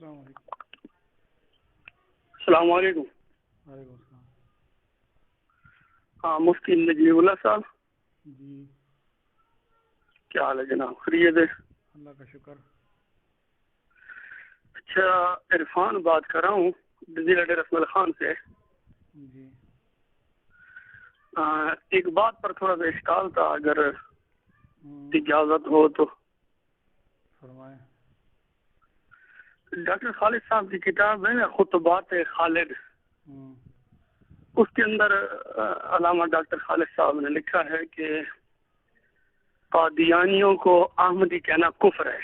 السلام علیکم. السلام علیکم. وعلیکم السلام. ہاں مفتی نجیب اللہ صاحب. جی کیا حال ہے جناب؟ خیریت ہے؟ اللہ کا شکر. اچھا عرفان بات کر رہا ہوں ضلع ڈیر اسماعیل خان سے. جی ایک بات پر تھوڑا سا اشکال تھا، اگر اجازت ہو تو. فرمائیں. ڈاکٹر خالد صاحب کی کتاب ہے نا خطبات خالد، اس کے اندر علامہ ڈاکٹر خالد صاحب نے لکھا ہے کہ قادیانیوں کو احمدی کہنا کفر ہے،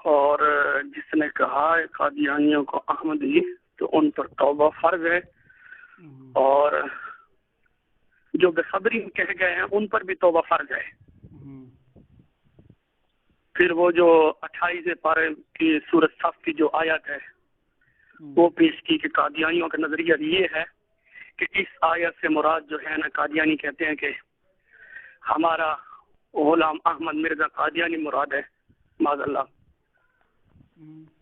اور جس نے کہا ہے قادیانیوں کو احمدی تو ان پر توبہ فرض ہے، اور جو بے صبری کہہ گئے ہیں ان پر بھی توبہ فرض ہے. پھر وہ جو 28 پارے کی سورۃ صف کی جو آیت ہے وہ پیش کی کہ قادیانیوں کا نظریہ یہ ہے کہ اس آیت سے مراد جو ہے نا، قادیانی کہتے ہیں کہ ہمارا غلام احمد مرزا قادیانی مراد ہے معاذ اللہ.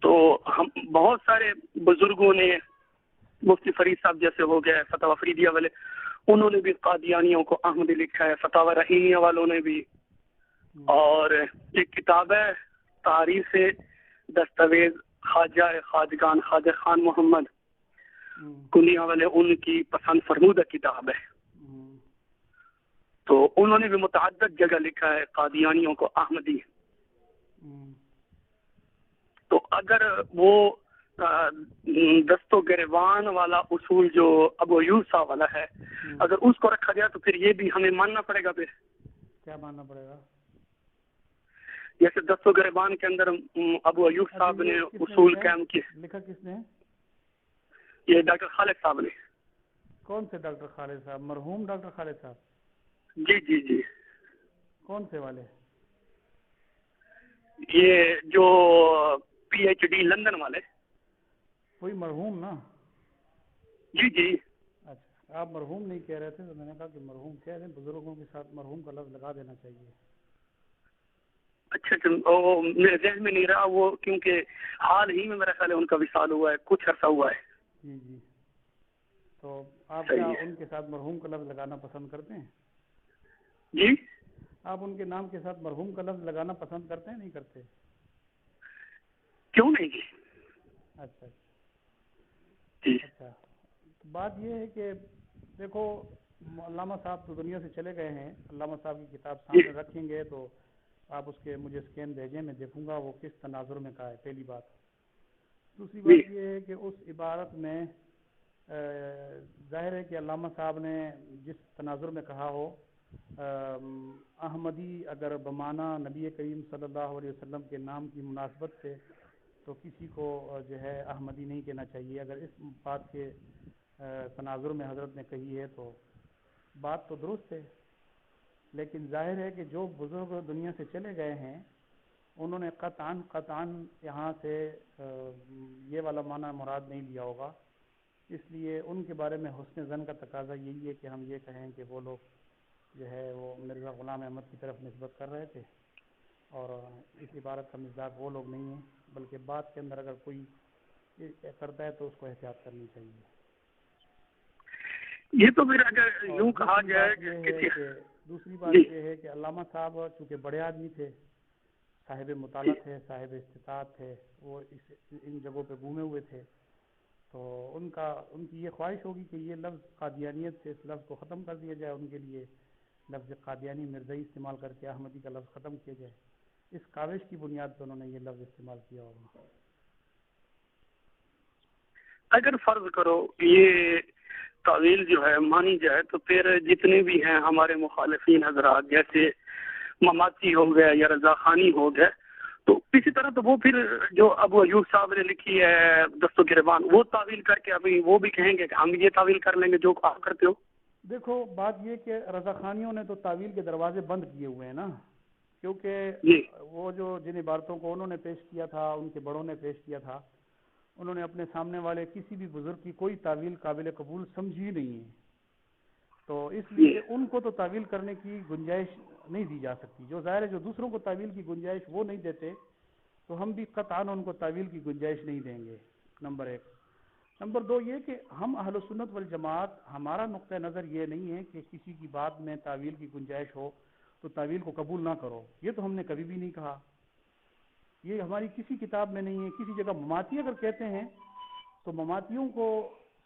تو ہم بہت سارے بزرگوں نے، مفتی فرید صاحب جیسے ہو گئے، فتاوی فریدیہ والے، انہوں نے بھی قادیانیوں کو احمدی لکھا ہے، فتاوی رحیمیہ والوں نے بھی. اور ایک کتاب ہے تاریخ دستاویز خواجہ خواجگان خواجہ خان محمد کنیا والے، ان کی پسند فرمودہ کتاب ہے. تو انہوں نے بھی متعدد جگہ لکھا ہے قادیانیوں کو احمدی. تو اگر وہ دست و گریبان والا اصول جو ابو ایوب صاحب والا ہے، اگر اس کو رکھا جائے تو پھر یہ بھی ہمیں ماننا پڑے گا. پھر کیا ماننا پڑے گا؟ جیسے دست و گریبان کے اندر ابو ایوب صاحب نے اصول قائم کیے. لکھا کس نے؟ یہ ڈاکٹر خالد صاحب نے. کون سے ڈاکٹر خالد صاحب؟ مرحوم ڈاکٹر خالد صاحب؟ جی جی جی. کون سے والے؟ یہ جو پی ایچ ڈی لندن والے. کوئی مرحوم نا؟ جی جی. اچھا، آپ مرحوم نہیں کہہ رہے تھے تو میں نے کہا کہ مرحوم کہہ دیں، بزرگوں کے ساتھ مرحوم کا لفظ لگا دینا چاہیے. اچھا وہ میرے ذہن میں نہیں رہا وہ، کیونکہ حال ہی میں میرا خیال ہے ان کا وصال ہوا ہے، کچھ عرصہ ہوا ہے. جی جی. تو آپ کیا ان کے ساتھ مرحوم کا لفظ لگانا پسند کرتے ہیں؟ جی. آپ ان کے نام کے ساتھ مرحوم کا لفظ لگانا پسند کرتے ہیں نہیں کرتے؟ کیوں نہیں جی. اچھا جی. اچھا. بات یہ ہے کہ دیکھو، علامہ صاحب تو دنیا سے چلے گئے ہیں. علامہ صاحب کی کتاب سامنے رکھیں گے تو آپ اس کے مجھے اسکین بھیجیں، میں دیکھوں گا وہ کس تناظر میں کہا ہے، پہلی بات. دوسری بات یہ ہے کہ اس عبارت میں ظاہر ہے کہ علامہ صاحب نے جس تناظر میں کہا ہو، احمدی اگر بمانہ نبی کریم صلی اللہ علیہ وسلم کے نام کی مناسبت سے، تو کسی کو جو ہے احمدی نہیں کہنا چاہیے. اگر اس بات کے تناظر میں حضرت نے کہی ہے تو بات تو درست ہے، لیکن ظاہر ہے کہ جو بزرگ دنیا سے چلے گئے ہیں انہوں نے قطعاً یہاں سے یہ والا معنی مراد نہیں لیا ہوگا. اس لیے ان کے بارے میں حسن ظن کا تقاضا یہی ہے کہ ہم یہ کہیں کہ وہ لوگ جو ہے وہ مرزا غلام احمد کی طرف نسبت کر رہے تھے، اور اس عبارت کا مصداق وہ لوگ نہیں ہیں، بلکہ بات کے اندر اگر کوئی کرتا ہے تو اس کو احتیاط کرنی چاہیے. یہ تو پھر اگر یوں کہا جائے کہ دوسری بات یہ ہے کہ علامہ صاحب چونکہ بڑے آدمی تھے، صاحب مطالعہ تھے، صاحب استطاعت تھے، وہ ان جگہوں پہ گھومے ہوئے تھے، تو ان کی یہ خواہش ہوگی کہ یہ لفظ قادیانیت سے اس لفظ کو ختم کر دیا جائے. ان کے لیے لفظ قادیانی مرزائی استعمال کر کے احمدی کا لفظ ختم کیا جائے. اس کاوش کی بنیاد پر انہوں نے یہ لفظ استعمال کیا ہوگا. اگر فرض کرو یہ تعویل جو ہے مانی جائے تو پھر جتنے بھی ہیں ہمارے مخالفین حضرات، جیسے مماتی ہو گئے یا رضا خانی ہو گئے، تو اسی طرح تو وہ پھر جو ابو ایوب صاحب نے لکھی ہے دست و گریبان، وہ تعویل کر کے ابھی وہ بھی کہیں گے کہ ہم یہ تعویل کر لیں گے جو آپ کرتے ہو. دیکھو بات یہ کہ رضا خانیوں نے تو تعویل کے دروازے بند کیے ہوئے ہیں نا، کیونکہ وہ جو جن عبارتوں کو انہوں نے پیش کیا تھا، ان کے بڑوں نے پیش کیا تھا، انہوں نے اپنے سامنے والے کسی بھی بزرگ کی کوئی تعویل قابل قبول سمجھی نہیں ہے. تو اس لیے ان کو تو تعویل کرنے کی گنجائش نہیں دی جا سکتی. جو ظاہر ہے جو دوسروں کو تعویل کی گنجائش وہ نہیں دیتے، تو ہم بھی قطعاً ان کو تعویل کی گنجائش نہیں دیں گے، نمبر ایک۔ نمبر دو یہ کہ ہم اہل سنت والجماعت، ہمارا نقطہ نظر یہ نہیں ہے کہ کسی کی بات میں تعویل کی گنجائش ہو تو تعویل کو قبول نہ کرو، یہ تو ہم نے کبھی بھی نہیں کہا، یہ ہماری کسی کتاب میں نہیں ہے۔ کسی جگہ مماتی اگر کہتے ہیں تو مماتیوں کو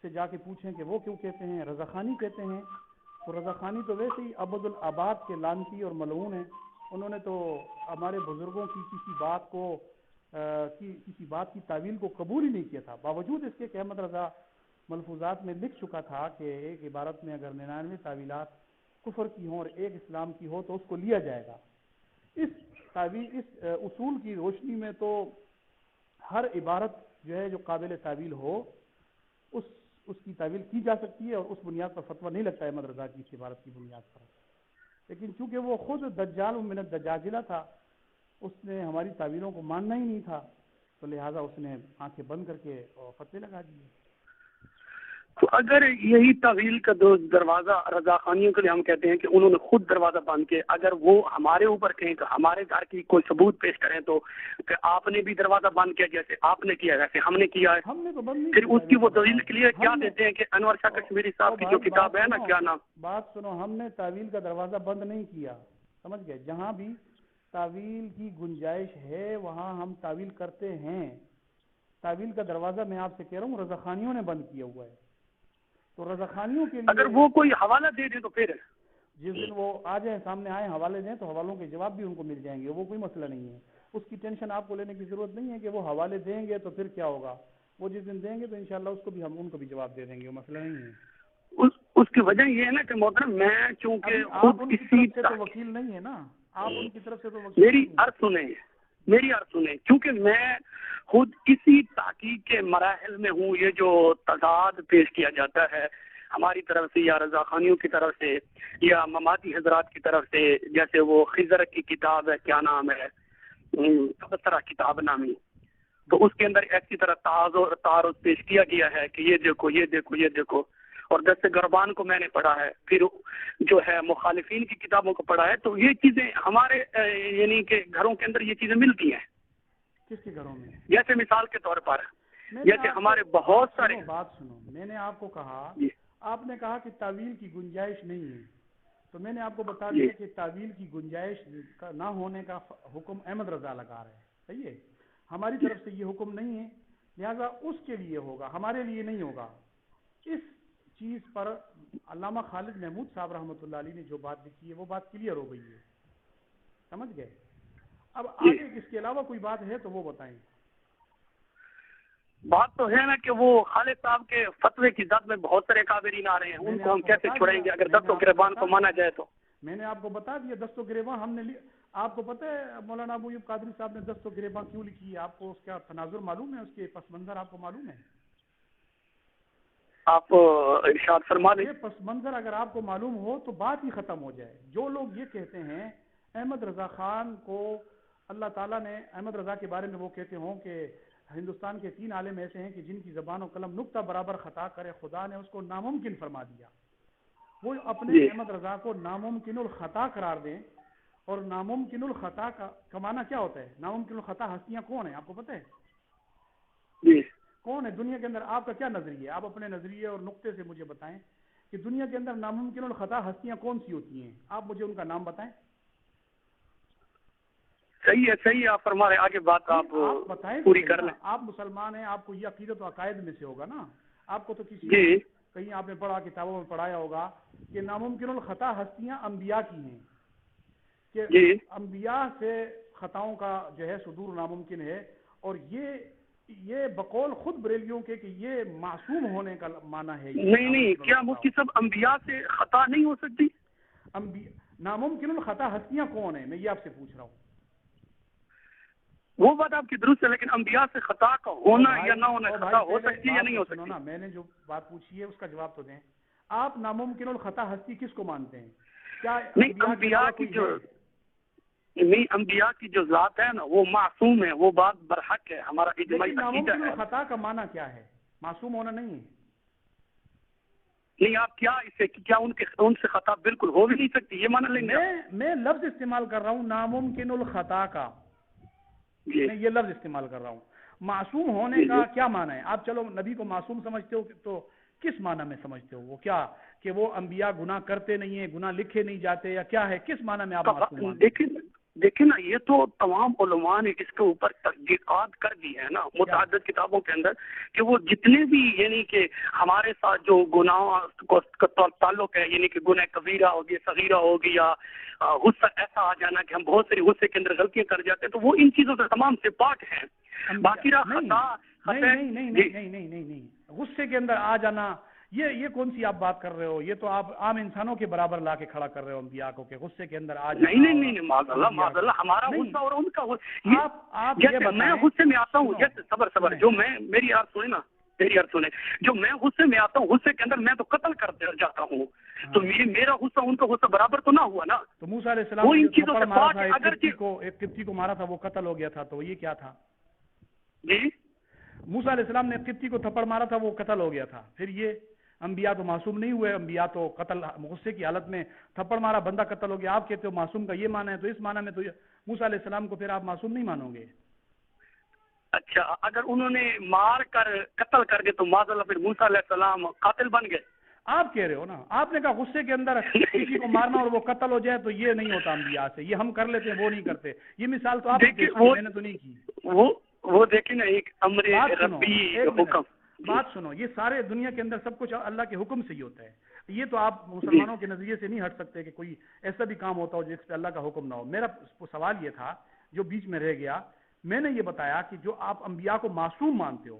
سے جا کے پوچھیں کہ وہ کیوں کہتے ہیں۔ رضا خانی کہتے ہیں تو رضا خانی تو ویسے ہی ابد الآباد کے لعنتی اور ملعون ہیں، انہوں نے تو ہمارے بزرگوں کی کسی بات کی تعویل کو قبول ہی نہیں کیا تھا، باوجود اس کے کہ احمد رضا ملفوظات میں لکھ چکا تھا کہ ایک عبارت میں اگر 99 تعویلات کفر کی ہوں اور ایک اسلام کی ہو تو اس کو لیا جائے گا۔ اس اصول کی روشنی میں تو ہر عبارت جو ہے جو قابل تعویل ہو اس کی تعویل کی جا سکتی ہے، اور اس بنیاد پر فتویٰ نہیں لگتا ہے احمد رضا کی اس عبارت کی بنیاد پر۔ لیکن چونکہ وہ خود دجال من الدجاجلہ تھا، اس نے ہماری تعویلوں کو ماننا ہی نہیں تھا، تو لہٰذا اس نے آنکھیں بند کر کے فتوے لگا دیے۔ تو اگر یہی تعویل کا دروازہ رضا خانیوں کے لیے ہم کہتے ہیں کہ انہوں نے خود دروازہ بند کے، اگر وہ ہمارے اوپر کہیں تو ہمارے گھر کی کوئی ثبوت پیش کریں تو کہ آپ نے بھی دروازہ بند کیا، جیسے آپ نے کیا ویسے ہم نے کیا ہے، ہم نے تو بند نہیں پھر کیا۔ اس کی وہ دلیل کے لیے کیا دیتے ہیں کہ انور شاہ کشمیری صاحب کی جو کتاب ہے نا، کیا نام، بات سنو، ہم نے تعویل کا دروازہ بند نہیں کیا، سمجھ گئے؟ جہاں بھی تعویل کی گنجائش ہے وہاں ہم تعویل کرتے ہیں۔ تعویل کا دروازہ میں آپ سے کہہ رہا ہوں رضا خانیوں نے بند کیا ہوا ہے، تو رضا خانیوں کے لیے اگر وہ کوئی حوالہ دے دیں تو پھر جس دن وہ آ جائیں سامنے آئیں حوالے دیں تو حوالوں کے جواب بھی ان کو مل جائیں گے، وہ کوئی مسئلہ نہیں ہے، اس کی ٹینشن آپ کو لینے کی ضرورت نہیں ہے کہ وہ حوالے دیں گے تو پھر کیا ہوگا، وہ جس دن دیں گے تو انشاءاللہ اس کو بھی ہم ان کو بھی جواب دے دیں گے، وہ مسئلہ نہیں ہے۔ اس کی وجہ یہ ہے نا کہ محترم میں چونکہ آپ ان کی طرف سے تو وکیل نہیں ہے نا، آپ ان کی طرف سے تو وکیل میری عرض سنیں کیونکہ میں خود اسی تحقیق کے مراحل میں ہوں۔ یہ جو تضاد پیش کیا جاتا ہے ہماری طرف سے یا رضا خانیوں کی طرف سے یا مماتی حضرات کی طرف سے، جیسے وہ خضر کی کتاب ہے، کیا نام ہے، تبصرہ کتاب نامی، تو اس کے اندر ایسی طرح تعارض پیش کیا گیا ہے کہ یہ دیکھو یہ دیکھو یہ دیکھو، اور دست گربان کو میں نے پڑھا ہے، پھر جو ہے مخالفین کی کتابوں کو پڑھا ہے، تو یہ چیزیں ہمارے یعنی کہ گھروں کے اندر یہ چیزیں ملتی ہیں۔ کس کے گھروں میں؟ جیسے مثال کے طور پر جیسے ہمارے بہت سارے، بات سنو، میں نے آپ کو کہا، آپ نے کہا کہ تعویل کی گنجائش نہیں ہے، تو میں نے آپ کو بتا دیا کہ تعویل کی گنجائش نہ ہونے کا حکم احمد رضا لگا رہے ہیں، صحیح ہے، ہماری طرف سے یہ حکم نہیں ہے، لہذا اس کے لیے ہوگا، ہمارے لیے نہیں ہوگا۔ اس چیز پر علامہ خالد محمود صاحب رحمۃ اللہ علیہ نے جو بات لکھی ہے وہ بات کلیئر ہو گئی ہے، سمجھ گئے؟ اب آگے اس کے علاوہ کوئی بات ہے تو وہ بتائیں۔ بات تو ہے نا کہ وہ خالد صاحب کے فتوے کی ذات میں بہت سارے کابرین آ رہے ہیں، ان کو ہم کیسے چھوڑیں گے اگر دست و گریبان کو مانا جائے تو؟ میں نے آپ کو بتا دیا دست و گریباں ہم نے آپ کو پتہ ہے مولانا ابو ایوب قادری صاحب نے دست و گریباں کیوں لکھی ہے؟ آپ کو اس کا تناظر معلوم ہے؟ اس کے پس منظر آپ کو معلوم ہے؟ آپ ارشاد فرما دیں۔ یہ پس منظر اگر آپ کو معلوم ہو تو بات ہی ختم ہو جائے۔ جو لوگ یہ کہتے ہیں احمد رضا خان کو اللہ تعالیٰ نے، احمد رضا کے بارے میں وہ کہتے ہوں کہ ہندوستان کے 3 عالم ایسے ہیں کہ جن کی زبان و قلم نقطہ برابر خطا کرے، خدا نے اس کو ناممکن فرما دیا، وہ اپنے احمد رضا کو ناممکن الخطا قرار دیں، اور ناممکن الخطا کا معنی کیا ہوتا ہے؟ ناممکن الخطا ہستیاں کون ہیں آپ کو پتہ ہے؟ جی کون ہے دنیا کے اندر؟ آپ کا کیا نظریہ ہے؟ آپ اپنے نظریے اور نقطے سے مجھے بتائیں کہ دنیا کے اندر ناممکن الخطا ہستیاں کون سی ہوتی ہیں؟ آپ مجھے ان کا نام بتائیں۔ صحیح ہے، آپ فرما رہے، آگے بات آپ بتائیں، پوری کر لیں۔ آپ مسلمان ہیں، آپ کو یہ عقیدت و عقائد میں سے ہوگا نا، آپ کو تو کسی کہیں آپ نے پڑھا، کتابوں میں پڑھایا ہوگا کہ ناممکن الخطا ہستیاں انبیاء کی ہیں، کہ انبیاء سے خطاؤں کا جو ہے صدور ناممکن ہے، اور یہ بقول خود بریلیوں کے کہ یہ معصوم ہونے کا معنی ہے۔ نہیں، کیا مفتی صاحب انبیاء سے خطا نہیں ہو سکتی؟ ناممکن الخطا ہستیاں کون ہیں میں یہ آپ سے پوچھ رہا ہوں۔ وہ بات آپ کی درست ہے، لیکن انبیاء سے خطا کا ہونا یا نہ ہونا، خطا ہو سکتی ہے یا نہیں ہو سکتی؟ میں نے جو بات پوچھی ہے اس کا جواب تو دیں۔ آپ ناممکن الخطا ہستی کس کو مانتے ہیں؟ کیا انبیاء کی جو ذات ہے نا وہ معصوم ہے، وہ بات برحق ہے، ہمارا اجماعی عقیدہ ہے۔ ناممکن الخطا کا معنی کیا ہے؟ معصوم ہونا نہیں ہے۔ نہیں، آپ کیا اسے کیا ان سے خطا بالکل ہو بھی نہیں سکتی یہ معنی لیں گے؟ میں لفظ استعمال کر رہا ہوں ناممکن الخطا کا، میں یہ لفظ استعمال کر رہا ہوں. معصوم ہونے کا کیا معنی ہے؟ آپ چلو نبی کو معصوم سمجھتے ہو تو کس معنی میں سمجھتے ہو؟ وہ کیا کہ وہ انبیاء گناہ کرتے نہیں ہیں، گناہ لکھے نہیں جاتے، یا کیا ہے؟ کس معنی میں آپ معصوم مانتے ہیں؟ دیکھیں نا، یہ تو تمام علماء نے اس کے اوپر تحقیقات کر دی ہے نا متعدد کتابوں کے اندر، کہ وہ جتنے بھی یعنی کہ ہمارے ساتھ جو گناہ کا تعلق ہے، یعنی کہ گناہ کبیرہ ہوگی، صغیرہ ہوگی، یا غصہ ایسا آ جانا کہ ہم بہت ساری غصے کے اندر غلطیاں کر جاتے ہیں، تو وہ ان چیزوں سے تمام سے پاک ہیں. باقی رہا نہیں، غصے کے اندر آ جانا، یہ کون سی آپ بات کر رہے ہو؟ یہ تو آپ عام انسانوں کے برابر لا کے کھڑا کر رہے ہو انبیاء کو کہ غصے کے اندر آ جانا. نہیں، معاذ اللہ ہمارا غصہ اور ان کا آپ یہ بتائیں. میں غصے میں آتا ہوں، جیسے صبر جو میں میری یار سنیں نا، جو میں غصے میں آتا ہوں، غصے کے اندر میں تو قتل کر جاتا ہوں، تو میرا غصہ ان کا غصہ برابر تو نہ ہوا نا. تو موسیٰ علیہ السلام نے تھپڑ مارا تھا ایک قبطی کو مارا تھا، وہ قتل ہو گیا تھا، تو یہ کیا تھا؟ جی، موسیٰ علیہ السلام نے قبطی کو تھپڑ مارا تھا، وہ قتل ہو گیا تھا. پھر یہ انبیاء تو معصوم نہیں ہوئے، انبیاء تو قتل غصے کی حالت میں تھپڑ مارا، بندہ قتل ہو گیا. آپ کہتے ہو معصوم کا یہ معنی ہے، تو اس معنی میں تو موسیٰ علیہ السلام کو پھر آپ معصوم نہیں مانو گے. اچھا، اگر انہوں نے مار کر قتل کر کے تو معاذ اللہ پھر موسیٰ علیہ السلام قاتل بن گئے. آپ کہہ رہے ہو نا، آپ نے کہا غصے کے اندر کسی کو مارنا اور وہ قتل ہو جائے تو یہ نہیں ہوتا انبیاء سے، یہ ہم کر لیتے ہیں، وہ نہیں کرتے. یہ مثال تو آپ نے میں نے تو نہیں کی. وہ دیکھیں نا، ایک امر ربی حکم. بات سنو، یہ سارے دنیا کے اندر سب کچھ اللہ کے حکم سے ہی ہوتا ہے. یہ تو آپ مسلمانوں کے نظریے سے نہیں ہٹ سکتے کہ کوئی ایسا بھی کام ہوتا ہو جس پہ اللہ کا حکم نہ ہو. میرا سوال یہ تھا جو بیچ میں رہ گیا، میں نے یہ بتایا کہ جو آپ انبیاء کو معصوم مانتے ہو،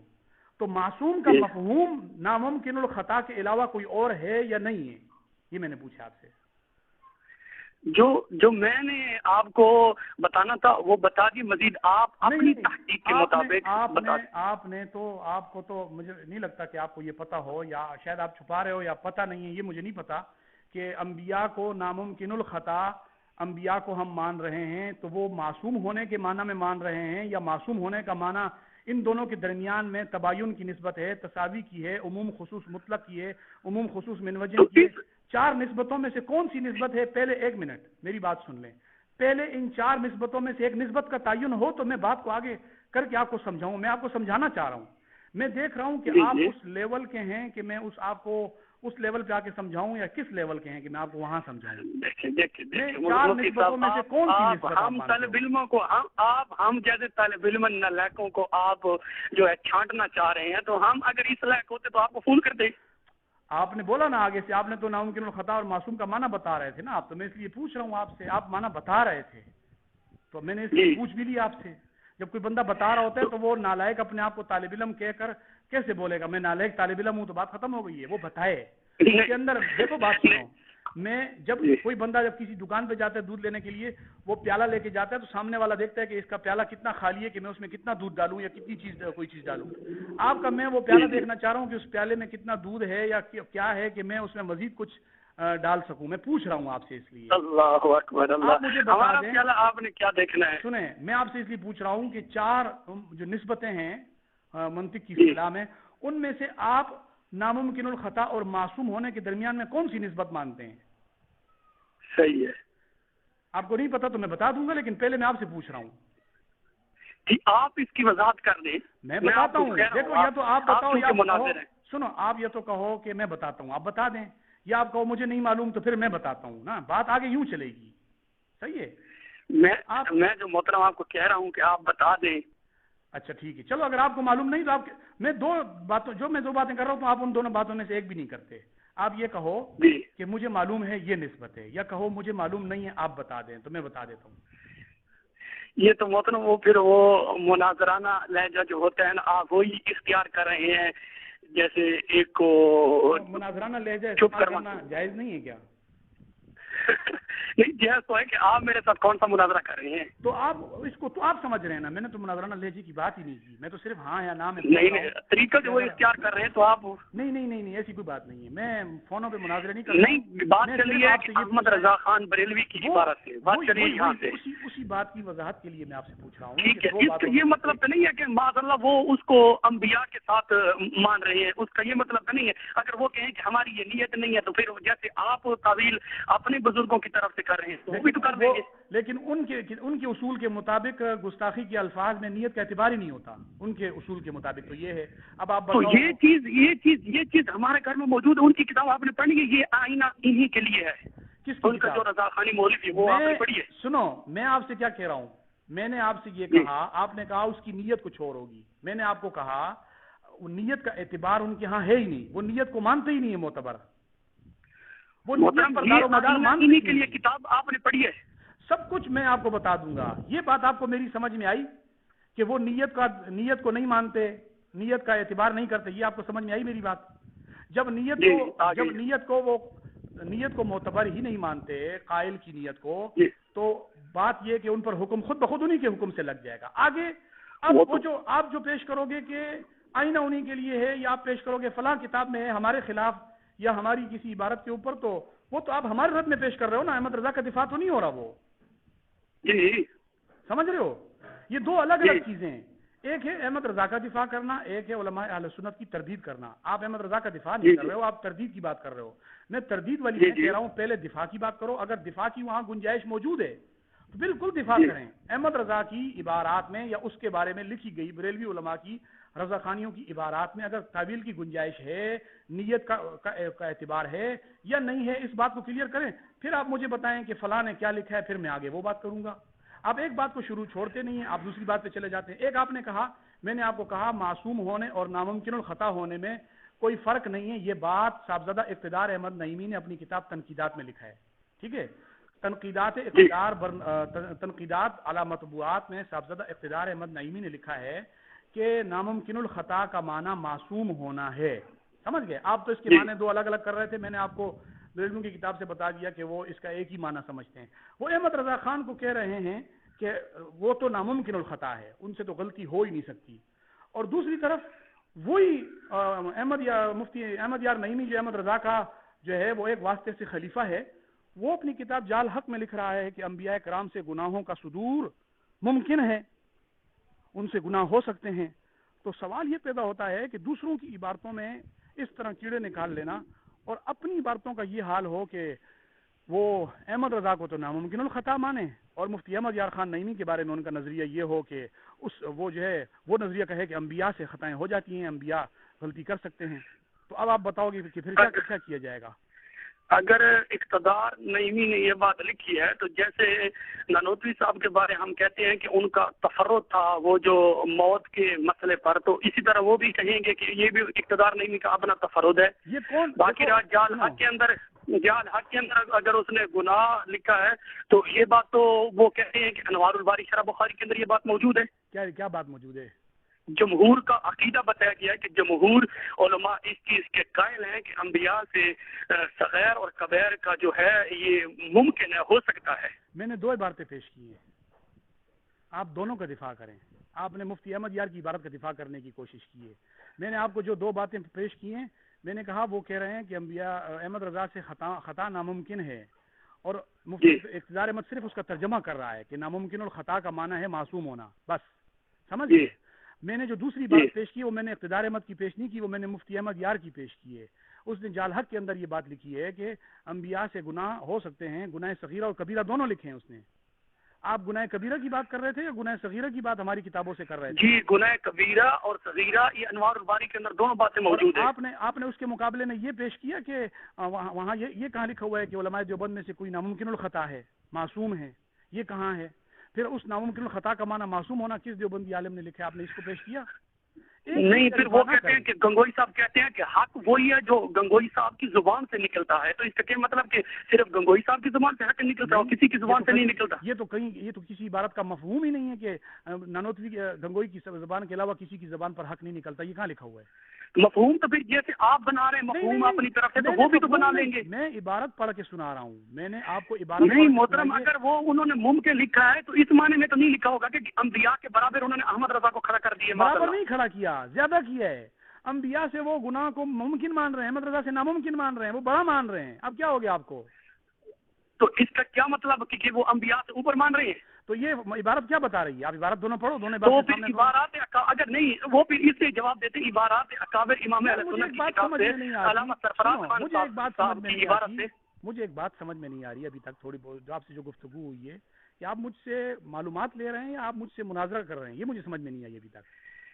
تو معصوم کا مفہوم ناممکن الخطا کے علاوہ کوئی اور ہے یا نہیں ہے؟ یہ میں نے پوچھا آپ سے. جو میں نے آپ کو بتانا تھا وہ بتا دی، مزید آپ اپنی تحقیق کے مطابق آپ نے تو، آپ کو تو مجھے نہیں لگتا کہ آپ کو یہ پتا ہو، یا شاید آپ چھپا رہے ہو یا پتہ نہیں ہے، یہ مجھے نہیں پتا کہ انبیاء کو ناممکن الخطا، انبیاء کو ہم مان رہے ہیں تو وہ معصوم ہونے کے معنی میں مان رہے ہیں، یا معصوم ہونے کا معنی ان دونوں کے درمیان میں تباین کی نسبت ہے، تساوی کی ہے، عموم خصوص مطلق کی ہے، عموم خصوص منوجن کی ہے. 4 نسبتوں میں سے کون سی نسبت ہے؟ پہلے ایک منٹ میری بات سن لیں. پہلے ان 4 نسبتوں میں سے ایک نسبت کا تعین ہو تو میں بات کو آگے کر کے آپ کو سمجھاؤں. میں آپ کو سمجھانا چاہ رہا ہوں. میں دیکھ رہا ہوں کہ آپ اس لیول کے ہیں کہ میں آپ کو اس لیول پہ آ کے سمجھاؤں، یا کس لیول کے ہیں کہ میں آپ کو وہاں سمجھاؤں. 4 نسبتوں میں سے کون سی نسبت؟ ہم طالب علموں کو، ہم جیسے طالب علم نالائقوں کو آپ جو ہے چھانٹنا چاہ رہے ہیں، تو ہم اگر اس لائق ہوتے تو آپ کو فون کر دیں. آپ نے بولا نا آگے سے، آپ نے تو ناممکن الخطا اور معصوم کا معنی بتا رہے تھے نا آپ، تو میں اس لیے پوچھ رہا ہوں آپ سے. آپ معنی بتا رہے تھے تو میں نے اس لیے پوچھ بھی لیا آپ سے. جب کوئی بندہ بتا رہا ہوتا ہے تو وہ نالائق اپنے آپ کو طالب علم کہہ کر کیسے بولے گا میں نالائق طالب علم ہوں؟ تو بات ختم ہو گئی ہے. وہ بتائے اس کے اندر دیکھو، بات سنو. میں جب کوئی بندہ جب کسی دکان پہ جاتا ہے دودھ لینے کے لیے، وہ پیالہ لے کے جاتا ہے تو سامنے والا دیکھتا ہے کہ اس کا پیالہ کتنا خالی ہے، کہ میں اس میں کتنا دودھ ڈالوں یا کتنی کوئی چیز ڈالوں. آپ کا میں وہ پیالہ دیکھنا چاہ رہا ہوں کہ اس پیالے میں کتنا دودھ ہے یا کیا ہے کہ میں اس میں مزید کچھ ڈال سکوں. میں پوچھ رہا ہوں آپ سے اس لیے. اللہ اکبر، آپ مجھے بتا دیں آپ نے کیا دیکھنا ہے. سنیں، میں آپ سے اس لیے پوچھ رہا ہوں کہ 4 جو نسبتیں ہیں منطق کی اصطلاح میں، ان میں سے آپ ناممکن الخطا اور معصوم ہونے کے درمیان میں کون سی نسبت مانتے ہیں؟ صحیح ہے. آپ کو نہیں پتا تو میں بتا دوں گا، لیکن پہلے میں آپ سے پوچھ رہا ہوں. آپ اس کی وضاحت کر دیں. میں بتاتا ہوں. دیکھو، یا تو آپ بتاؤ یا سنو، آپ یا تو کہو کہ میں بتاتا ہوں، آپ بتا دیں، یا آپ کہو مجھے نہیں معلوم تو پھر میں بتاتا ہوں نا. بات آگے یوں چلے گی. صحیح ہے. میں جو محترم آپ کو کہہ رہا ہوں کہ آپ بتا دیں. اچھا ٹھیک ہے، چلو اگر آپ کو معلوم نہیں تو آپ میں 2 باتوں کر رہا ہوں تو آپ ان دونوں باتوں میں سے ایک بھی نہیں کرتے. آپ یہ کہو کہ مجھے معلوم ہے یہ نسبت ہے، یا کہو مجھے معلوم نہیں ہے آپ بتا دیں، تو میں بتا دیتا ہوں. یہ تو محترم پھر وہ مناظرانہ لہجہ جو ہوتا ہے نا، آپ وہی اختیار کر رہے ہیں. جیسے ایک کو مناظرانہ لہجہ استعمال کرنا جائز نہیں ہے کیا؟ نہیں، جائز تو ہے کہ آپ میرے ساتھ کون سا مناظرہ کر رہے ہیں. تو آپ اس کو تو آپ سمجھ رہے ہیں نا. میں نے تو مناظرانہ لہجے کی بات ہی نہیں کی. میں تو صرف ہاں یا نہ میں نہیں طریقہ جو وہ اختیار کر رہے ہیں تو آپ نہیں ایسی کوئی بات نہیں ہے. میں فونوں پہ مناظرے نہیں کر رہا. نہیں، بات چل رہی ہے احمد رضا خان بریلوی کی عبارت سے بات چل رہی ہے یہاں سے. اسی بات کی وضاحت کے لیے میں آپ سے پوچھ رہا ہوں. ٹھیک ہے، یہ مطلب تو نہیں ہے کہ معاذ اللہ وہ اس کو انبیاء کے ساتھ مان رہے ہیں، اس کا یہ مطلب نہیں ہے۔ اگر وہ کہیں کہ ہماری یہ نیت نہیں ہے تو پھر جیسے آپ تعویل اپنے بزرگوں کی طرف سے کر رہے ہیں تو وہ بھی تو کر دیں گے۔ لیکن ان کے اصول کے مطابق گستاخی کے الفاظ میں نیت کا اعتبار ہی نہیں ہوتا، ان کے اصول کے مطابق تو یہ ہے۔ اب آپ تو یہ چیز ہمارے گھر میں موجود ہے، ان کی کتاب آپ نے پڑھی ہے، یہ آئینہ انہی کے لیے ہے۔ کس کی ان کا جو رضا خانی مولوی وہ آپ نے پڑھی ہے؟ سنو، میں آپ سے کیا کہہ رہا ہوں، میں نے آپ سے یہ کہا، آپ نے کہا اس کی نیت کچھ اور ہوگی، میں نے آپ کو کہا نیت کا اعتبار ان کے ہاں ہے ہی نہیں، وہ نیت کو مانتے ہی نہیں ہے معتبر، وہ نیت پر دار و مدار مانتے ہی کے لیے کتاب آپ نے پڑھی ہے؟ سب کچھ میں آپ کو بتا دوں گا۔ یہ بات آپ کو میری سمجھ میں آئی کہ وہ نیت کو نہیں مانتے، نیت کا اعتبار نہیں کرتے، یہ آپ کو سمجھ میں آئی میری بات؟ جب نیت کو معتبر ہی نہیں مانتے قائل کی نیت کو، تو بات یہ کہ ان پر حکم خود بخود انہی کے حکم سے لگ جائے گا۔ آگے اب وہ جو آپ جو پیش کرو گے کہ آئینہ انہی کے لیے ہے، یا آپ پیش کرو گے فلاں کتاب میں ہے ہمارے خلاف یا ہماری کسی عبارت کے اوپر، تو وہ تو آپ ہمارے رد میں پیش کر رہے ہو نا، احمد رضا کا دفاع تو نہیں ہو رہا وہ، سمجھ رہے ہو؟ یہ دو الگ الگ چیزیں ہیں، ایک ہے احمد رضا کا دفاع کرنا، ایک ہے علماء اہل سنت کی تردید کرنا۔ آپ احمد رضا کا دفاع نہیں کر رہے ہو، آپ تردید کی بات کر رہے ہو۔ میں تردید والی میں کہہ رہا ہوں پہلے دفاع کی بات کرو، اگر دفاع کی وہاں گنجائش موجود ہے تو بالکل دفاع کریں۔ احمد رضا کی عبارات میں یا اس کے بارے میں لکھی گئی بریلوی علماء کی رضا خانیوں کی عبارات میں اگر تعویل کی گنجائش ہے، نیت کا اعتبار ہے یا نہیں ہے، اس بات کو کلیئر کریں، پھر آپ مجھے بتائیں کہ فلاں نے کیا لکھا ہے، پھر میں آگے وہ بات کروں گا۔ آپ ایک بات کو شروع چھوڑتے نہیں ہیں، آپ دوسری بات پہ چلے جاتے ہیں۔ ایک آپ نے کہا، میں نے آپ کو کہا معصوم ہونے اور ناممکن الخطا ہونے میں کوئی فرق نہیں ہے، یہ بات صاحبزادہ اقتدار احمد نعیمی نے اپنی کتاب تنقیدات میں لکھا ہے، ٹھیک ہے؟ تنقیدات علی مطبوعات میں صاحبزادہ اقتدار احمد نعیمی نے لکھا ہے کہ ناممکن الخطا کا معنی معصوم ہونا ہے، سمجھ گئے؟ آپ تو اس کے معنی دو الگ الگ کر رہے تھے، میں نے آپ کو بریلویوں کی کتاب سے بتا دیا کہ وہ اس کا ایک ہی معنی سمجھتے ہیں۔ وہ احمد رضا خان کو کہہ رہے ہیں کہ وہ تو ناممکن الخطا ہے، ان سے تو غلطی ہو ہی نہیں سکتی، اور دوسری طرف وہی مفتی احمد یار نعیمی جو احمد رضا کا جو ہے وہ ایک واسطے سے خلیفہ ہے، وہ اپنی کتاب جال حق میں لکھ رہا ہے کہ انبیاء کرام سے گناہوں کا صدور ممکن ہے، ان سے گناہ ہو سکتے ہیں۔ تو سوال یہ پیدا ہوتا ہے کہ دوسروں کی عبارتوں میں اس طرح کیڑے نکال لینا اور اپنی عبارتوں کا یہ حال ہو کہ وہ احمد رضا کو تو ناممکن الخطا مانے، اور مفتی احمد یار خان نعیمی کے بارے میں ان کا نظریہ یہ ہو کہ وہ جو ہے وہ نظریہ کہے کہ انبیاء سے خطائیں ہو جاتی ہیں، انبیاء غلطی کر سکتے ہیں۔ تو اب آپ بتاؤ گے کہ پھر کیا کیا جائے گا؟ اگر اقتدار نعیمی نے یہ بات لکھی ہے تو جیسے نانوتوی صاحب کے بارے ہم کہتے ہیں کہ ان کا تفرد تھا وہ جو موت کے مسئلے پر، تو اسی طرح وہ بھی کہیں گے کہ یہ بھی اقتدار نعیمی کا اپنا تفرد ہے۔ یہ کون باقی رات جال حق کے اندر اگر اس نے گناہ لکھا ہے تو یہ بات تو وہ کہتے ہیں کہ انوار الباری شرح بخاری کے اندر یہ بات موجود ہے۔ کیا بات موجود ہے؟ جمہور کا عقیدہ بتایا گیا ہے کہ جمہور علماء اس چیز کے قائل ہیں کہ انبیاء سے صغیر اور کبیر کا جو ہے یہ ممکن ہے، ہو سکتا ہے۔ میں نے دو عبارتیں پیش کی ہیں، آپ دونوں کا دفاع کریں۔ آپ نے مفتی احمد یار کی عبارت کا دفاع کرنے کی کوشش کی ہے، میں نے آپ کو جو دو باتیں پیش کی ہیں، میں نے کہا وہ کہہ رہے ہیں کہ انبیاء احمد رضا سے خطا ناممکن ہے، اور مفتی اقتدار احمد صرف اس کا ترجمہ کر رہا ہے کہ ناممکن الخطا کا معنی ہے معصوم ہونا، بس سمجھ گئے؟ میں نے جو دوسری بات پیش کی وہ میں نے اقتدار احمد کی پیش نہیں کی، وہ میں نے مفتی احمد یار کی پیش کی ہے۔ اس نے جال حق کے اندر یہ بات لکھی ہے کہ انبیاء سے گناہ ہو سکتے ہیں، گناہ صغیرہ اور کبیرہ دونوں لکھے ہیں اس نے۔ آپ گناہ کبیرہ کی بات کر رہے تھے یا گناہ صغیرہ کی بات ہماری کتابوں سے کر رہے تھے؟ جی، گناہ کبیرہ اور صغیرہ یہ انوار الباری کے اندر دونوں باتیں موجود ہیں۔ آپ نے اس کے مقابلے میں یہ پیش کیا کہ وہاں یہ کہاں لکھا ہوا ہے کہ علماء دیوبند میں سے کوئی ناممکن الخطا ہے، معصوم ہے، یہ کہاں ہے؟ پھر اس ناممکن الخطا کا معنی معصوم ہونا کس دیوبندی عالم نے لکھا ہے؟ آپ نے اس کو پیش کیا؟ نہیں، پھر وہ کہتے ہیں کہ گنگوئی صاحب کہتے ہیں کہ حق وہی ہے جو گنگوئی صاحب کی زبان سے نکلتا ہے، تو اس کا کیا مطلب کہ صرف گنگوئی صاحب کی زبان سے حق نکلتا ہے اور کسی کی زبان سے نہیں نکلتا؟ یہ تو کسی عبارت کا مفہوم ہی نہیں ہے کہ نانوتوی گنگوئی کی زبان کے علاوہ کسی کی زبان پر حق نہیں نکلتا، یہ کہاں لکھا ہوا ہے؟ مفہوم تو پھر جیسے آپ بنا رہے ہیں مفہوم اپنی طرف سے تو وہ بھی تو بنا لیں گے۔ میں عبارت پڑھ کے سنا رہا ہوں، میں نے آپ کو عبارت نہیں محترم، اگر وہ انہوں نے ممکن لکھا ہے تو اس معنی میں تو نہیں لکھا ہوگا کہ انبیاء کے برابر انہوں نے احمد رضا کو کھڑا کر دیا۔ برابر نہیں کھڑا کیا، زیادہ کیا ہے۔ انبیاء سے وہ گناہ کو ممکن مان رہے ہیں، احمد رضا سے ناممکن مان رہے ہیں، وہ بڑا مان رہے ہیں۔ اب کیا ہو گیا آپ کو؟ تو اس کا کیا مطلب کہ وہ انبیاء سے اوپر مان رہے ہیں؟ تو یہ عبارت کیا بتا رہی ہے؟ آپ عبارت دونوں پڑھو، دونوں عبارات اگر نہیں نہیں وہ بھی اس سے جواب دیتے ہیں عبارات اکابر امام اہل سنت کی کتاب سے علامہ سرفراز خان صاحب کی عبارت سے. مجھے ایک بات سمجھ میں نہیں آ رہی ابھی تک تھوڑی بہت جو آپ سے جو گفتگو ہوئی ہے کہ آپ مجھ سے معلومات لے رہے ہیں یا آپ مجھ سے مناظرہ کر رہے ہیں, یہ مجھے سمجھ میں نہیں آئی ابھی تک.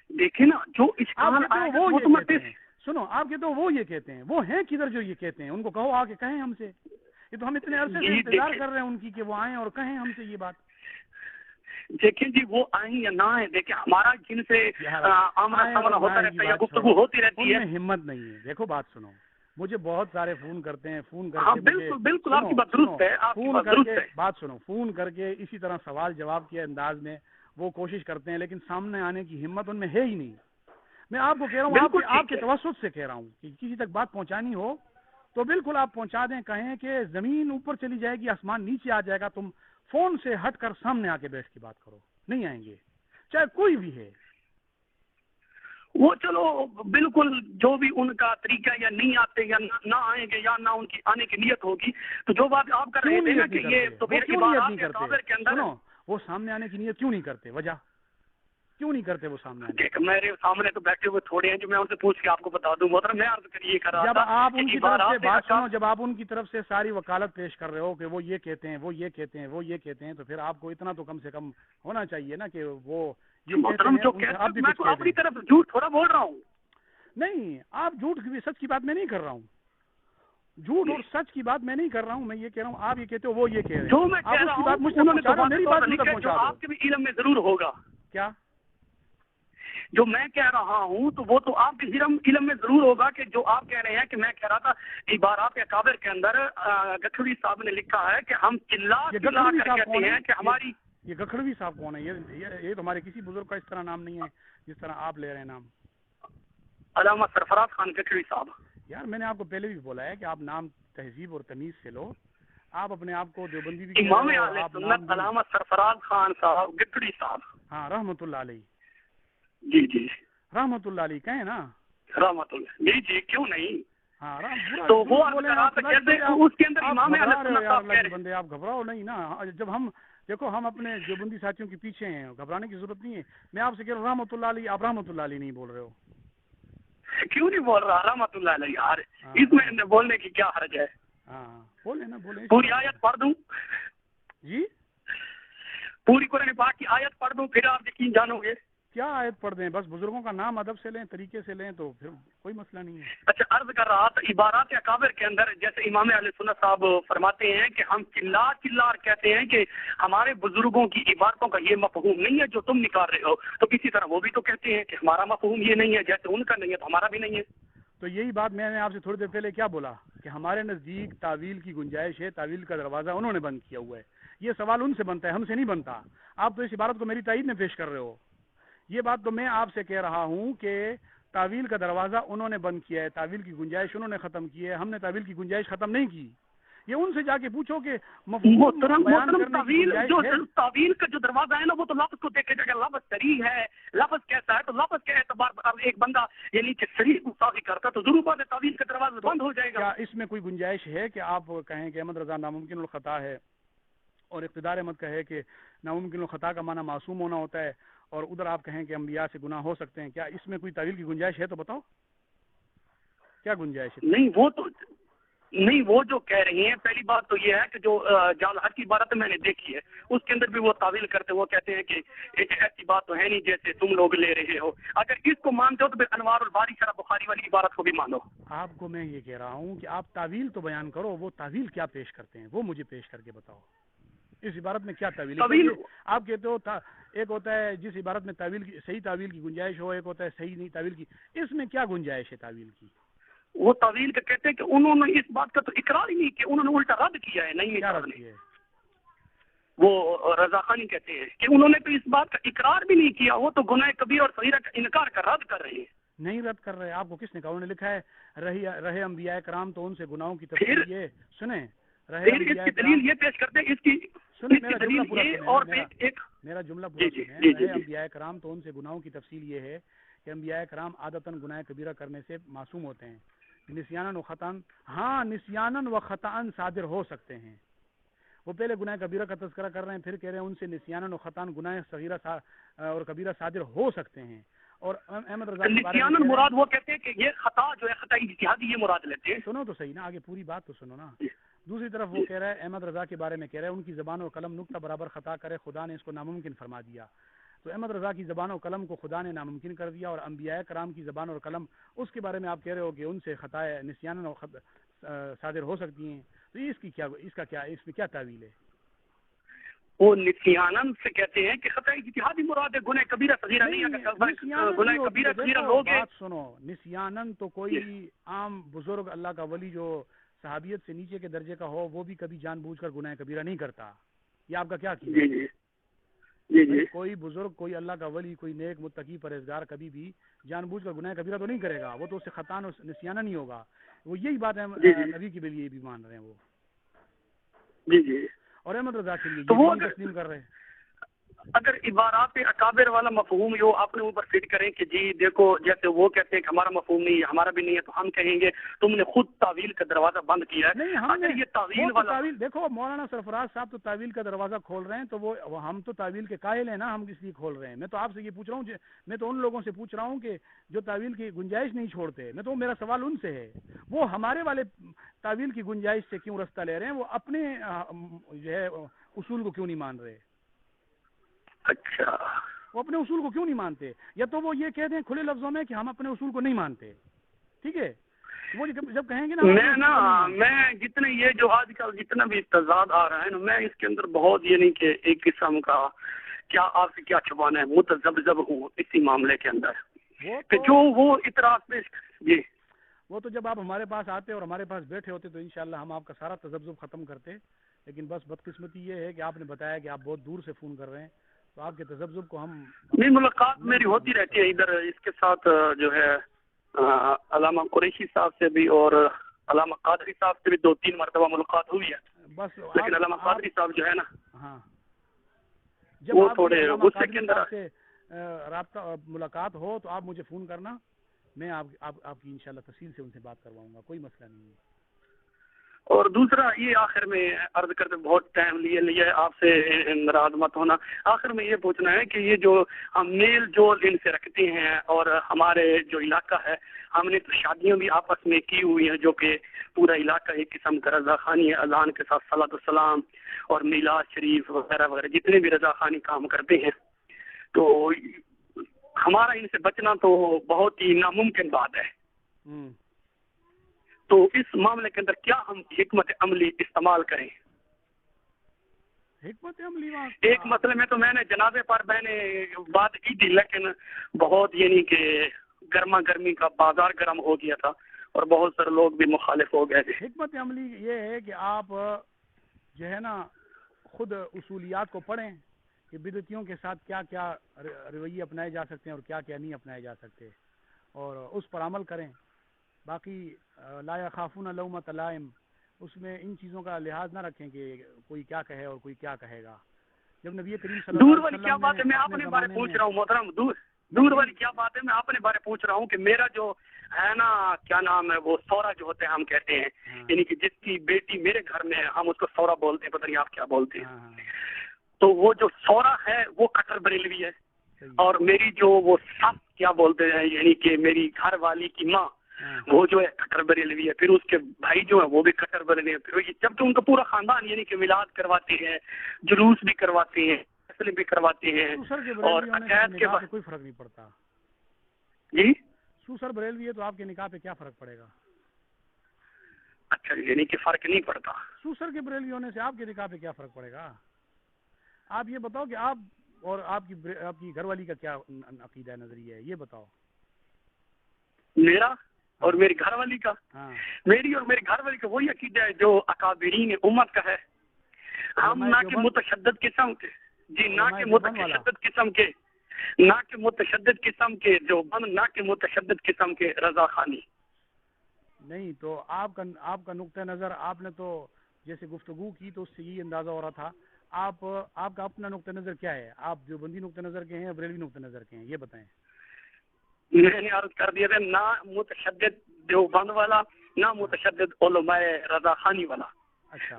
دیکھیں نا جو اشکال آئے گا وہ تو میں سنو آپ کہتے ہو وہ یہ کہتے ہیں, وہ ہیں کدھر جو یہ کہتے ہیں, ان کو کہو آ کے کہیں ہم سے. یہ تو ہم اتنے عرصے سے انتظار کر رہے ہیں ان کی کہ وہ آئیں اور کہیں ہم سے یہ بات. دیکھیں جی وہ آئیں یا نہ آئیں, دیکھیں ہمارا جن سے آمنا سامنا ہوتا رہتا ہے یا گفتگو ہوتی رہتی ہے, ان میں ہمت نہیں ہے. دیکھو بات سنو, مجھے بہت سارے فون کرتے ہیں, فون کر کے بالکل آپ کی بات درست ہے, فون کر کے بات سنو, فون کر کے اسی طرح سوال جواب کے انداز میں وہ کوشش کرتے ہیں, لیکن سامنے آنے کی ہمت ان میں ہے ہی نہیں. میں آپ کو کہہ رہا ہوں, آپ کے توسط سے کہہ رہا ہوں کہ کسی تک بات پہنچانی ہو تو بالکل آپ پہنچا دیں. کہیں کہ زمین اوپر چلی جائے گی, آسمان نیچے آ جائے گا, تم فون سے ہٹ کر سامنے آ کے بیٹھ کے بات کرو, نہیں آئیں گے چاہے کوئی بھی ہے. وہ چلو بالکل جو بھی ان کا طریقہ یا نہیں آتے یا نہ آئیں گے یا نہ ان کی آنے کی نیت ہوگی, تو جو بات آپ کر رہے تھے نا کہ یہ تو پھر عبارات اکابر کے اندر وہ سامنے آنے کی نیت کیوں نہیں کرتے, وجہ کیوں نہیں کرتے وہ سامنے آنے کی؟ میرے سامنے تو بیٹھے ہوئے تھوڑے ہیں جو میں ان سے پوچھ کے آپ کو بتا دوں. محترم میں عرض کریے کر رہا تھا جب آپ ان کی طرف سے بات سنو, جب آپ ان کی طرف سے ساری وکالت پیش کر رہے ہو کہ وہ یہ کہتے ہیں, وہ یہ کہتے ہیں, وہ یہ کہتے ہیں, تو پھر آپ کو اتنا تو کم سے کم ہونا چاہیے نا کہ وہ یہ محترم جو کہتے ہیں میں اپنی طرف جھوٹ تھوڑا بول رہا ہوں. نہیں, آپ جھوٹ سچ کی بات میں نہیں کر رہا ہوں, جھوٹ اور سچ کی بات میں نہیں کر رہا ہوں. میں یہ کہہ رہا ہوں آپ یہ کہتے ہو وہ یہ کہہ رہے ہیں, جو میں کہہ رہا ہوں میری بات جو آپ کے بھی علم میں ضرور ہوگا. کیا جو میں کہہ رہا ہوں تو وہ تو آپ کے علم میں ضرور ہوگا کہ جو آپ کہہ رہے ہیں کہ میں کہہ رہا تھا عبارات اکابر کے اندر گکھڑوی صاحب نے لکھا ہے کہ ہم چلا چلا کر کہتے ہیں کہ ہماری. یہ گکھڑوی صاحب کون ہے؟ یہ تو ہمارے کسی بزرگ کا اس طرح نام نہیں ہے جس طرح آپ لے رہے ہیں نام. علامہ سرفراز خان گکھڑوی صاحب. یار میں نے آپ کو پہلے بھی بولا ہے کہ آپ نام تہذیب اور تمیز سے لو. آپ اپنے آپ کو دیوبندی بھی امام اہل سنت علامہ سرفراز خان صاحب گکھڑوی صاحب. ہاں رحمۃ اللہ علیہ. جی جی رحمۃ اللہ علیہ کہیں نا. رحمۃ اللہ جی جی کیوں نہیں. ہاں تو وہ اس کے اندر امام اہل سنت صاحب کہہ رہے بندے, آپ گھبراؤ نہیں نا. جب ہم دیکھو ہم اپنے دیوبندی ساتھیوں کے پیچھے ہیں, گھبرانے کی ضرورت نہیں ہے. میں آپ سے کہہ رہا ہوں رحمۃ اللہ علیہ, آپ رحمۃ اللہ علیہ نہیں بول رہے ہو. کیوں نہیں بول رہا رحمۃ اللہ علیہ یار, اس میں بولنے کی کیا حرج ہے. ہاں بولے نا, بولے. پوری آیت پڑھ دوں جی, پوری قرآن پاک کی آیت پڑھ دوں پھر آپ یقین جانو گے. کیا آیت پڑھ دیں؟ بس بزرگوں کا نام ادب سے لیں, طریقے سے لیں, تو پھر کوئی مسئلہ نہیں ہے. اچھا عرض کر رہا تھا عبارات اکابر کے اندر جیسے امام اہل سنت صاحب فرماتے ہیں کہ ہم چلا چلا کہتے ہیں کہ ہمارے بزرگوں کی عبارتوں کا یہ مفہوم نہیں ہے جو تم نکال رہے ہو, تو اسی طرح وہ بھی تو کہتے ہیں کہ ہمارا مفہوم یہ نہیں ہے جیسے ان کا نہیں ہے تو ہمارا بھی نہیں ہے. تو یہی بات میں نے آپ سے تھوڑی دیر پہلے کیا بولا کہ ہمارے نزدیک تعویل کی گنجائش ہے, تعویل کا دروازہ انہوں نے بند کیا ہوا ہے. یہ سوال ان سے بنتا ہے, ہم سے نہیں بنتا. آپ تو اس عبارت کو میری تائید میں پیش کر رہے ہو. یہ بات تو میں آپ سے کہہ رہا ہوں کہ تعویل کا دروازہ انہوں نے بند کیا ہے, تعویل کی گنجائش انہوں نے ختم کی ہے, ہم نے تعویل کی گنجائش ختم نہیں کی. یہ ان سے جا کے پوچھو کہ تعویل کا جو دروازہ ہے نا وہ تو لفظ کو دیکھے جائے گا. لفظ صریح ہے, لفظ کیسا ہے, تو لفظ کے اعتبار پر ایک بندہ یعنی کہ صریح مصافی کرتا تو ضرور بات ہے تعویل کا دروازہ بند ہو جائے گا. کیا اس میں کوئی گنجائش ہے کہ آپ کہیں کہ احمد رضا ناممکن الخطا ہے, اور اقتدار احمد کہے کہ ناممکن الخطا کا معنی معصوم ہونا ہوتا ہے, اور ادھر آپ کہیں کہ انبیاء سے گناہ ہو سکتے ہیں؟ کیا اس میں کوئی تعویل کی گنجائش ہے؟ تو بتاؤ کیا گنجائش ہے؟ نہیں وہ جو کہہ رہی ہیں, پہلی بات تو یہ ہے کہ جو جال حج کی عبارت میں نے دیکھی ہے اس کے اندر بھی وہ تعویل کرتے, وہ کہتے ہیں کہ ایسی بات تو ہے نہیں جیسے تم لوگ لے رہے ہو. اگر اس کو مانتے ہو تو پھر انوار الباری شرح بخاری والی عبارت کو بھی مانو. آپ کو میں یہ کہہ رہا ہوں کہ آپ تعویل تو بیان کرو, وہ تعویل کیا پیش کرتے ہیں وہ مجھے پیش کر کے بتاؤ. اس عبارت میں کیا تعویل ہے؟ آپ کہتے ہو ایک ہوتا ہے جس عبارت میں تعویل کی صحیح تعویل کی گنجائش ہو, ایک ہوتا ہے صحیح نہیں تعویل کی. اس میں کیا گنجائش ہے تعویل کی؟ وہ تعویل کا کہتے ہیں کہ انہوں نے اس بات کا تو اقرار ہی نہیں کیا, انہوں نے الٹا رد کیا ہے. نہیں ہے وہ رضا خانی کہتے ہیں کہ انہوں نے تو اس بات کا اقرار بھی نہیں کیا, وہ تو گناہ کبیر اور صغیرہ کا انکار کا رد کر رہے ہیں. نہیں رد کر رہے. آپ کو کس نے کہا؟ انہوں نے لکھا ہے رہے انبیاء کرام تو ان سے گناہوں کی تفصیل یہ سنیں. اس کی دلیل یہ پیش کرتے ہیں, اس کی میرا جملہ پورا سنیں. رہے انبیاء کرام تو ان سے گناہوں کی تفصیل یہ ہے کہ انبیاء کرام عادتاً گناہ کبیرہ کرنے سے معصوم ہوتے ہیں. نسیاناً و خطاً, ہاں نسیاناً و خطاً صادر ہو سکتے ہیں. وہ پہلے گناہ کبیرہ کا تذکرہ کر رہے ہیں, پھر کہہ رہے ہیں ان سے نسیاناً و خطاً گناہ صغیرہ اور کبیرہ صادر ہو سکتے ہیں. اور احمد رضا نسیان مراد وہ کہتے ہیں کہ یہ خطا جو ہے خطا اجتہادی، یہ مراد لیتے ہیں. سنو تو صحیح نا، آگے پوری بات تو سنو نا. دوسری طرف وہ کہہ رہا ہے احمد رضا کے بارے میں کہہ رہا ہے ان کی زبان اور قلم نقطہ برابر خطا کرے، خدا نے اس کو ناممکن فرما دیا. تو احمد رضا کی زبان و قلم کو خدا نے ناممکن کر دیا، اور انبیاء کرام کی زبان اور قلم اس کے بارے میں آپ کہہ رہے ہو کہ ان سے خطائیں نسیان صادر ہو سکتی ہیں. تو اس میں کیا تعویل ہے؟ وہ نسیانن سے کہتے ہیں کہ خطا اجتہادی مراد ہے، گناہ کبیرہ صغیرہ نہیں. اگر گناہ کبیرہ صغیرہ لوگ ہیں، بات سنو، نسیانن تو کوئی عام بزرگ اللہ کا ولی جو صحابیت سے نیچے کے درجے کا ہو وہ بھی کبھی جان بوجھ کر گناہ کبیرہ نہیں کرتا. یہ آپ کا کیا جی جی جی جی کوئی بزرگ، کوئی اللہ کا ولی، کوئی نیک متقی پرہیزگار کبھی بھی جان بوجھ کر گناہ کبیرہ تو نہیں کرے گا، وہ تو اس سے خطا نسیانہ نہیں ہوگا. وہ یہی بات ہے نبی کے لیے بھی مان رہے ہیں وہ. جی جی اور احمد رضا کے لیے تو وہ تسلیم کر رہے ہیں. اگر عبارات اکابر والا مفہوم جو اپنے اوپر فٹ کریں کہ جی دیکھو جیسے وہ کہتے ہیں کہ ہمارا مفہوم نہیں ہے، ہمارا بھی نہیں ہے، تو ہم کہیں گے تم نے خود تعویل کا دروازہ بند کیا ہے. نہیں، ہم اگر یہ تعویل والا تعویل دیکھو، مولانا سرفراز صاحب تو تعویل کا دروازہ کھول رہے ہیں، تو وہ ہم تو تعویل کے قائل ہیں نا، ہم اس لیے کھول رہے ہیں. میں تو آپ سے یہ پوچھ رہا ہوں، میں تو ان لوگوں سے پوچھ رہا ہوں کہ جو تعویل کی گنجائش نہیں چھوڑتے. میں تو میرا سوال ان سے ہے، وہ ہمارے والے تعویل کی گنجائش سے کیوں رستہ لے رہے ہیں؟ وہ اپنے جو ہے اصول کو کیوں نہیں مان رہے؟ اچھا، وہ اپنے اصول کو کیوں نہیں مانتے؟ یا تو وہ یہ کہہ دیں کھلے لفظوں میں کہ ہم اپنے اصول کو نہیں مانتے، ٹھیک ہے؟ وہ جب کہیں گے میں جتنے یہ جو آج کل جتنا بھی تضاد آ رہا ہے نا، میں اس کے اندر بہت یہ نہیں کہ ایک قسم کا کیا آپ سے کیا چھپانا ہے، متذبذب ہوں اسی معاملے کے اندر کہ جو وہ اعتراض پہ. جی وہ تو جب آپ ہمارے پاس آتے اور ہمارے پاس بیٹھے ہوتے تو انشاءاللہ ہم آپ کا سارا تذبذب ختم کرتے. لیکن بس بدقسمتی یہ ہے کہ آپ نے بتایا کہ آپ بہت دور سے فون کر رہے ہیں، تو آپ کے تذبذب کو ہم نہیں، ملاقات میری ہوتی رہتی ہے ادھر. اس کے ساتھ جو ہے علامہ قریشی صاحب سے بھی اور علامہ قادری صاحب سے بھی 2-3 مرتبہ ملاقات ہوئی ہے. بس لیکن علامہ قادری صاحب جو ہے نا، ہاں، وہ تھوڑے غصے کے اندر سے رابطہ ملاقات ہو تو آپ مجھے فون کرنا، میں آپ کی انشاءاللہ تفصیل سے ان سے بات کرواؤں گا، کوئی مسئلہ نہیں ہے. اور دوسرا یہ آخر میں عرض کرتے بہت ٹائم لیے آپ سے ناراض مت ہونا، آخر میں یہ پوچھنا ہے کہ یہ جو ہم میل جول ان سے رکھتے ہیں اور ہمارے جو علاقہ ہے، ہم نے تو شادیاں بھی آپس میں کی ہوئی ہیں جو کہ پورا علاقہ ایک قسم کا رضا خانی ہے، اذان کے ساتھ صلاۃ السلام اور میلاد شریف وغیرہ وغیرہ جتنے بھی رضا خانی کام کرتے ہیں، تو ہمارا ان سے بچنا تو بہت ہی ناممکن بات ہے. تو اس معاملے کے اندر کیا ہم حکمت عملی استعمال کریں؟ حکمت عملی ایک مسئلے میں تو میں نے جنازے پر میں نے بات کی تھی، لیکن بہت یعنی کہ گرما گرمی کا بازار گرم ہو گیا تھا اور بہت سارے لوگ بھی مخالف ہو گئے تھے. حکمت عملی یہ ہے کہ آپ جو ہے نا خود اصولیات کو پڑھیں کہ بدعتیوں کے ساتھ کیا کیا رویے اپنائے جا سکتے ہیں اور کیا کیا نہیں اپنائے جا سکتے، اور اس پر عمل کریں. باقی لا یخافون لومۃ لائم، اس میں ان چیزوں کا لحاظ نہ رکھیں کہ کوئی کیا کہے اور کوئی کیا کہے گا. جب نبی کریم صلی اللہ دور علیہ والی وسلم کیا بات ہے، میں اپنے بارے پوچھ رہا ہوں محترم، دور والی کیا بات ہے، میں اپنے بارے پوچھ رہا ہوں کہ میرا جو ہے نا کیا نام ہے وہ سورا جو ہوتے ہیں ہم کہتے ہیں، یعنی کہ جس کی بیٹی میرے گھر میں ہے ہم اس کو سورا بولتے ہیں، پتہ نہیں آپ کیا بولتے ہیں. تو وہ جو سورا ہے وہ کٹر بریلوی ہے، اور میری جو وہ سب کیا بولتے ہیں یعنی کہ میری گھر والی کی ماں وہ جو ہے کٹر بریلوی ہے. پھر اس کے بھائی جو ہے وہ بھی کٹر بریلوی ہے. پھر جب کہ ان کا پورا خاندان یعنی کہ میلاد کرواتے ہیں، جلوس بھی کرواتے ہیں، فیصلے بھی کرواتے ہیں، اور عقائد کے بعد کوئی فرق نہیں پڑتا. جی سوسر بریلوی ہے تو آپ کے نکاح پہ کیا فرق پڑے گا؟ اچھا، یعنی کہ فرق نہیں پڑتا. سوسر کے بریلوی ہونے سے آپ کے نکاح پہ کیا فرق پڑے گا؟ آپ یہ بتاؤ کہ آپ اور آپ کی گھر والی کا کیا عقیدہ نظریہ ہے، یہ بتاؤ. میرا اور میری گھر والی کا، میری اور میری گھر والی کا وہی عقیدہ ہے جو اکابرین امت کا ہے. ہم نہ کہ متشدد قسم کے، جی نہ کہ متشدد قسم کے، نہ کہ متشدد قسم کے جو نہ کہ متشدد قسم کے رضا خانی نہیں. تو آپ کا نقطہ نظر، آپ نے تو جیسے گفتگو کی تو اس سے یہ اندازہ ہو رہا تھا آپ کا اپنا نقطہ نظر کیا ہے؟ آپ دیوبندی نقطہ نظر کے ہیں یا بریلوی نقطہ نظر کے ہیں، یہ بتائیں. میں نے عرض کر دیا تھا نہ متشدد دیوبند والا، نہ متشدد علماء رضا خانی والا،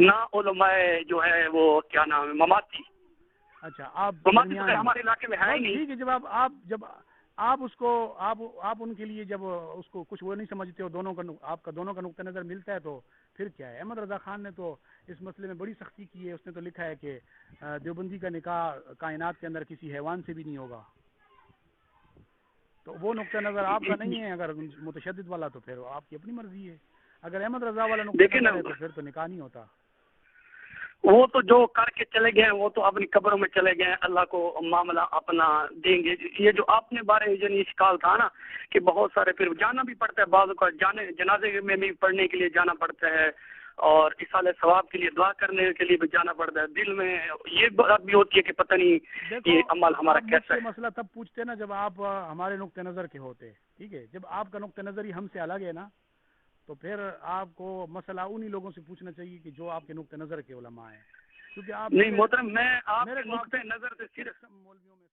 نہ علماء جو ہے وہ کیا نام ہے مماتی. اچھا، آپ مماتی ہمارے علاقے میں ہے ہی نہیں. ٹھیک ہے، جب آپ اس کو آپ ان کے لیے جب اس کو کچھ وہ نہیں سمجھتے ہو، دونوں کا آپ کا دونوں کا نقطہ نظر ملتا ہے، تو پھر کیا ہے؟ احمد رضا خان نے تو اس مسئلے میں بڑی سختی کی ہے، اس نے تو لکھا ہے کہ دیوبندی کا نکاح کائنات کے اندر کسی حیوان سے بھی نہیں ہوگا. تو وہ نقطہ نظر آپ کا نہیں ہے اگر متشدد والا، تو پھر آپ کی اپنی مرضی ہے. اگر احمد رضا والا نقطہ دیکھیں نا، نظر ہے تو پھر تو نکاح نہیں ہوتا. وہ تو جو کر کے چلے گئے ہیں وہ تو اپنی قبروں میں چلے گئے ہیں، اللہ کو معاملہ اپنا دیں گے. یہ جو آپ نے بارے یعنی اشکال تھا نا کہ بہت سارے پھر جانا بھی پڑتا ہے، بعض کا جنازے میں بھی پڑھنے کے لیے جانا پڑتا ہے، اور اصال ثواب کے لیے دعا کرنے کے لیے بھی جانا پڑتا ہے. دل میں یہ بات بھی ہوتی ہے کہ پتہ نہیں یہ عمل ہمارا کیسا ہے. مسئلہ تب پوچھتے نا جب آپ ہمارے نقطہ نظر کے ہوتے، ٹھیک ہے. جب آپ کا نقطہ نظر ہی ہم سے الگ ہے نا، تو پھر آپ کو مسئلہ انہی لوگوں سے پوچھنا چاہیے کہ جو آپ کے نقطہ نظر کے علماء ہیں، کیونکہ آپ نہیں محترم، میں آپ کے نقطۂ نظر سے صرف مولویوں میں